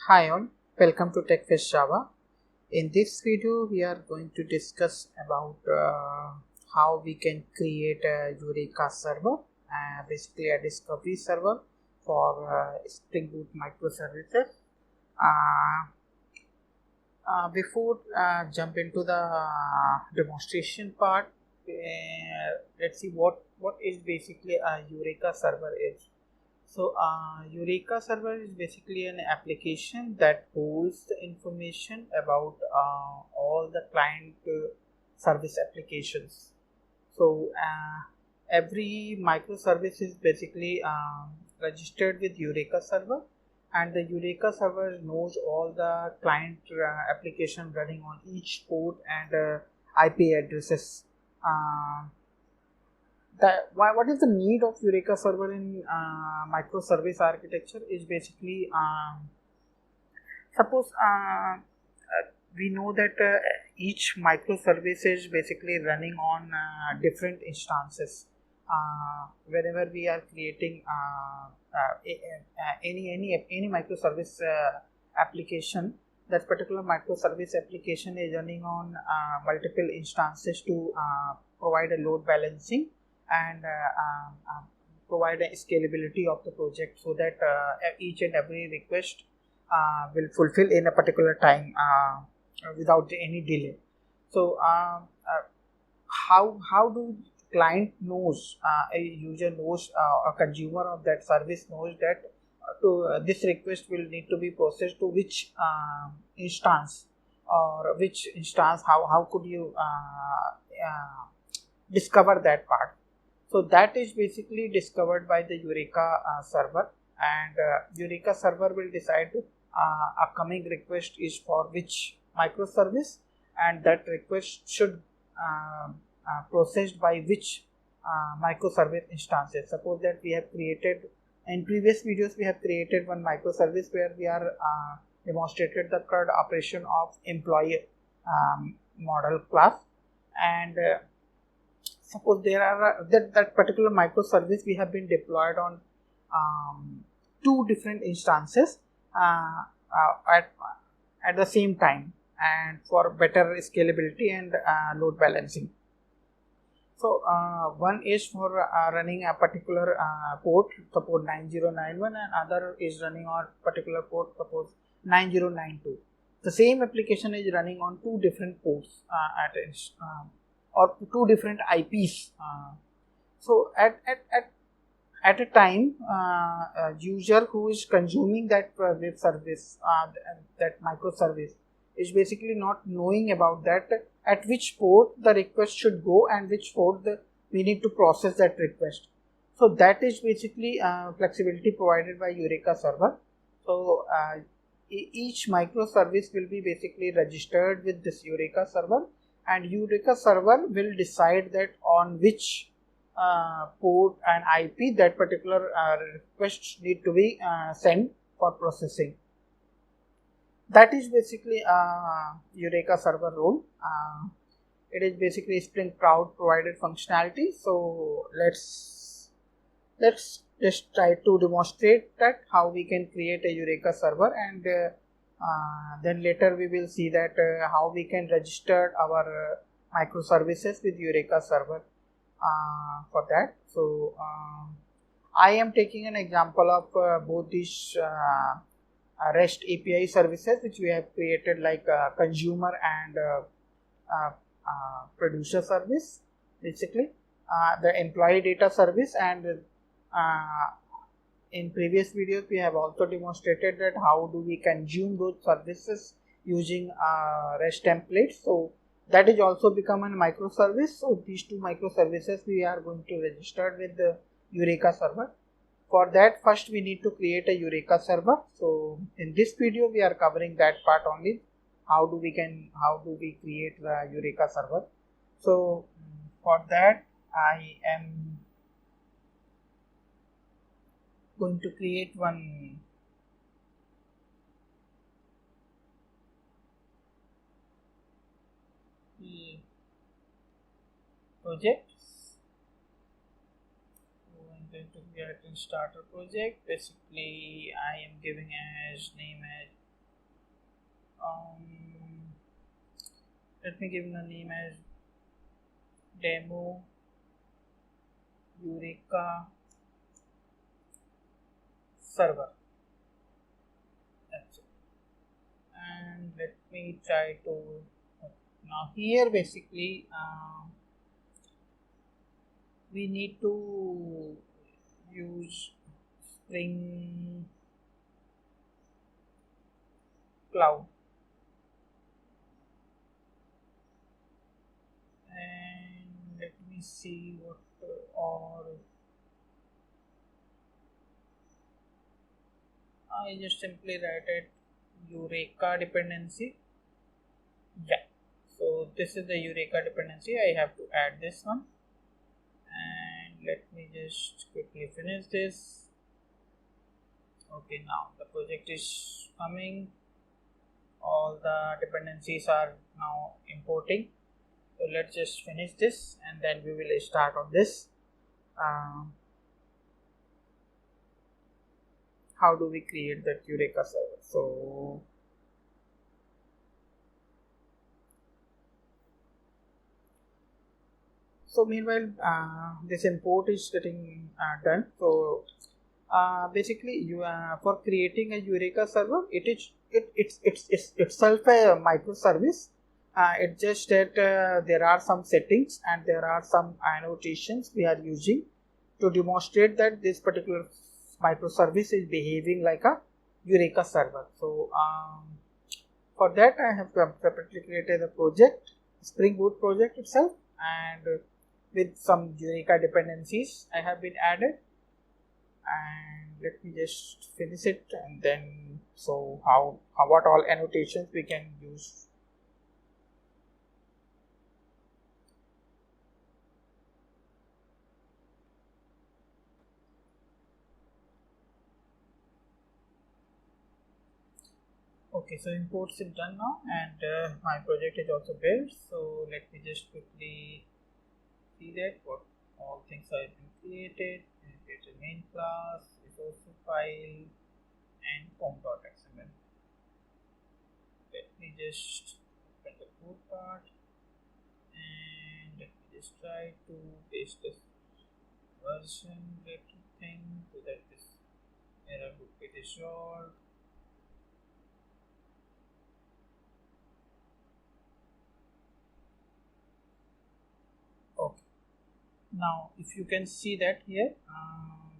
Hi all, welcome to TechFestJava. In this video, we are going to discuss about how we can create a Eureka server, basically a discovery server for Spring Boot microservices. Uh, before jump into the demonstration part, let's see what is basically a Eureka server is. So, Eureka server is basically an application that holds the information about all the client service applications. So, every microservice is basically registered with Eureka server, and the Eureka server knows all the client application running on each port and IP addresses. Uh, what is the need of Eureka server in microservice architecture is basically suppose we know that each microservice is basically running on different instances. Whenever we are creating any microservice application, that particular microservice application is running on multiple instances to provide a load balancing and provide a scalability of the project, so that each and every request will fulfill in a particular time without any delay. So how do client knows, a user knows, a consumer of that service knows that this request will need to be processed to which instance, or which instance, how could you discover that part. So that is basically discovered by the Eureka server, and Eureka server will decide a coming request is for which microservice, and that request should processed by which microservice instances. Suppose that we have created, in previous videos we have created one microservice where we are demonstrated the CRUD operation of employee model class, and suppose there are that particular microservice we have been deployed on two different instances at the same time, and for better scalability and load balancing. So one is for running a particular port, suppose 9091, and other is running on particular port, suppose 9092. The same application is running on two different ports or two different IPs. So at a time, user who is consuming that web service, that microservice, is basically not knowing about that at which port the request should go and which port we need to process that request. So that is basically flexibility provided by Eureka server. So each microservice will be basically registered with this Eureka server, and Eureka server will decide that on which port and IP that particular requests need to be sent for processing. That is basically Eureka server role. It is basically Spring Cloud provided functionality. So let's just try to demonstrate that how we can create a Eureka server, and then later we will see that how we can register our microservices with Eureka server for that. So I am taking an example of both these REST API services which we have created, like consumer and producer service, basically the employee data service, and in previous videos we have also demonstrated that how do we consume those services using REST templates. So that is also become a microservice. So these two microservices we are going to register with the Eureka server. For that, first we need to create a Eureka server. So in this video we are covering that part only, how do we create the Eureka server. So for that I am going to create one project. I'm going to create a starter project. Basically I am giving as name as let me give the name as demo Eureka server. That's it. And let me try to now here basically we need to use Spring Cloud, and let me see what or I just simply write it Eureka dependency. Yeah, so this is the Eureka dependency. I have to add this one, and let me just quickly finish this. Okay, now the project is coming. All the dependencies are now importing. So let's just finish this and then we will start on this. How do we create that Eureka server? So meanwhile, this import is getting done. So basically, you for creating a Eureka server, it's itself a microservice. It's just that there are some settings and there are some annotations we are using to demonstrate that this particular microservice is behaving like a Eureka server. So for that, I have separately created a project, Spring Boot project itself, and with some Eureka dependencies I have been added. And let me just finish it, and then so how what all annotations we can use. Okay, so imports is done now, and my project is also built. So let me just quickly see that what all things have been created. Create a main class, resource file, and form.xml. Let me just open the code part, and let me just try to paste this version related thing so that this error would be resolved. Okay, now if you can see that here,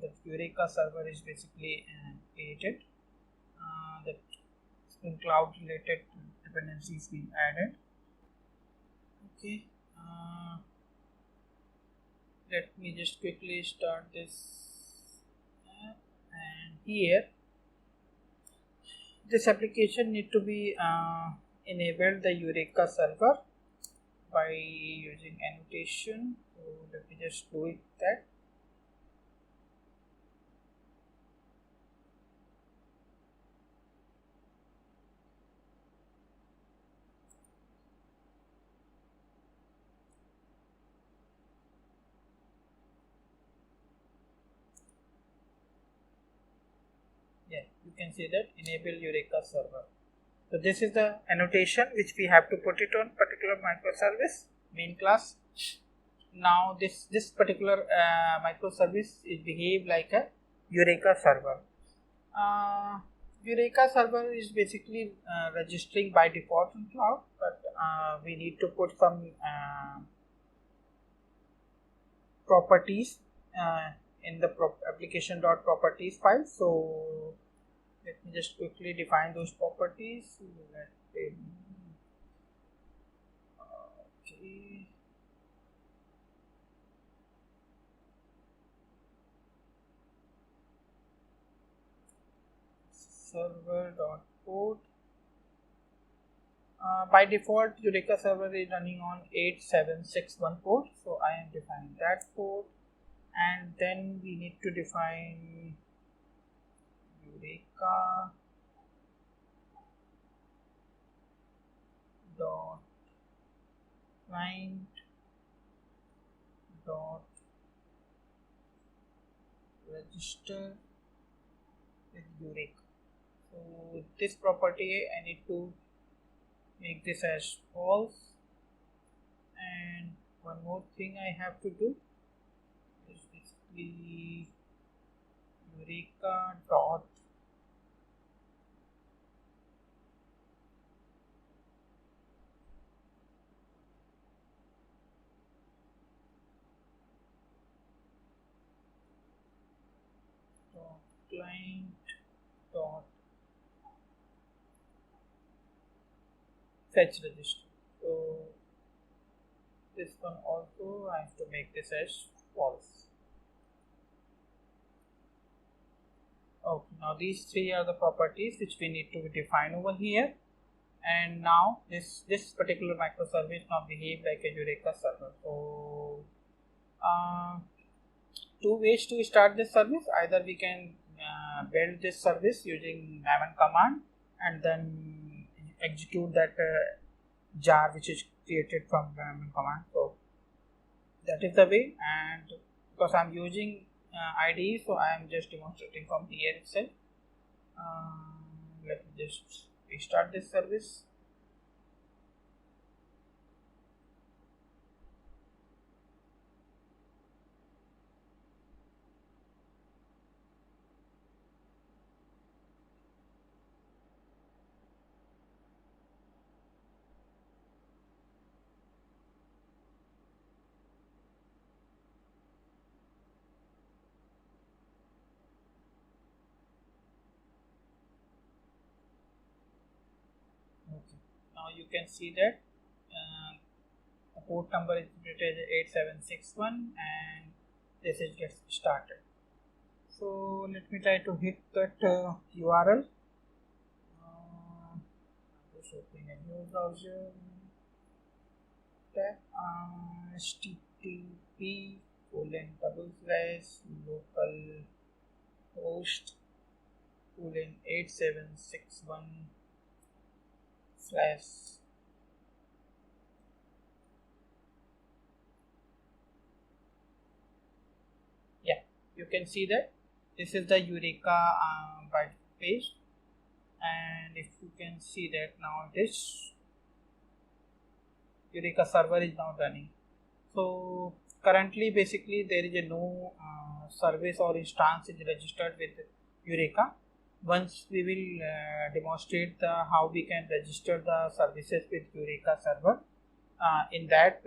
the Eureka server is basically created. The Spring Cloud related dependencies being added. Okay, let me just quickly start this app, and here this application need to be enabled the Eureka server by using annotation. So let me just do it that. Yeah, you can see that enable Eureka server. So this is the annotation which we have to put it on particular microservice main class. Now this particular microservice is behave like a Eureka server. Eureka server is basically registering by default in cloud, but we need to put some properties in the application.properties file. So let me just quickly define those properties. Okay. Server.port. By default, Eureka server is running on 8761 port, so I am defining that port, and then we need to define Eureka dot client dot register with Eureka. So this property I need to make this as false. And one more thing I have to do is basically Eureka dot client dot fetch register. So this one also I have to make this as false. Okay, now these three are the properties which we need to define over here. And now this particular microservice now behave like a Eureka server. So two ways to start this service. Either we can build this service using maven command and then execute that jar which is created from maven command. So that is the way, and because I'm using IDE, so I am just demonstrating from here itself. Let me just restart this service. Okay. Now you can see that the port number is 8761 and this is gets started. So let me try to hit that URL. Just opening a new browser tab. http://localhost:8761/ yeah, you can see that this is the Eureka byte page, and if you can see that now this Eureka server is now running. So currently basically there is a no service or instance is registered with Eureka. Once we will demonstrate how we can register the services with Eureka server. In that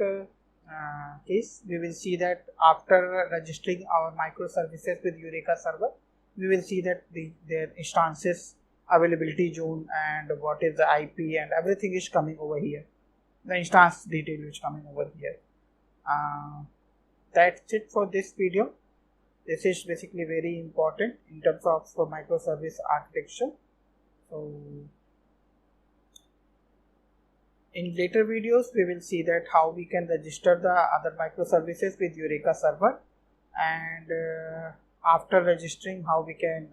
case, we will see that after registering our microservices with Eureka server, we will see that their instances availability zone and what is the IP and everything is coming over here. The instance detail is coming over here. That's it for this video. This is basically very important in terms of microservice architecture. So in later videos we will see that how we can register the other microservices with Eureka server, and after registering how we can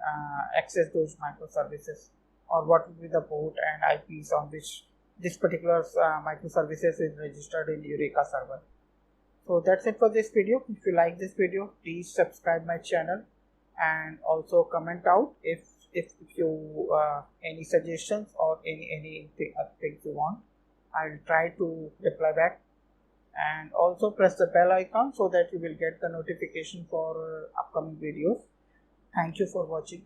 access those microservices, or what will be the port and IPs on which this particular microservices is registered in Eureka server. So that's it for this video. If you like this video, please subscribe my channel and also comment out if you any suggestions or any things you want. I'll try to reply back, and also press the bell icon so that you will get the notification for upcoming videos. Thank you for watching.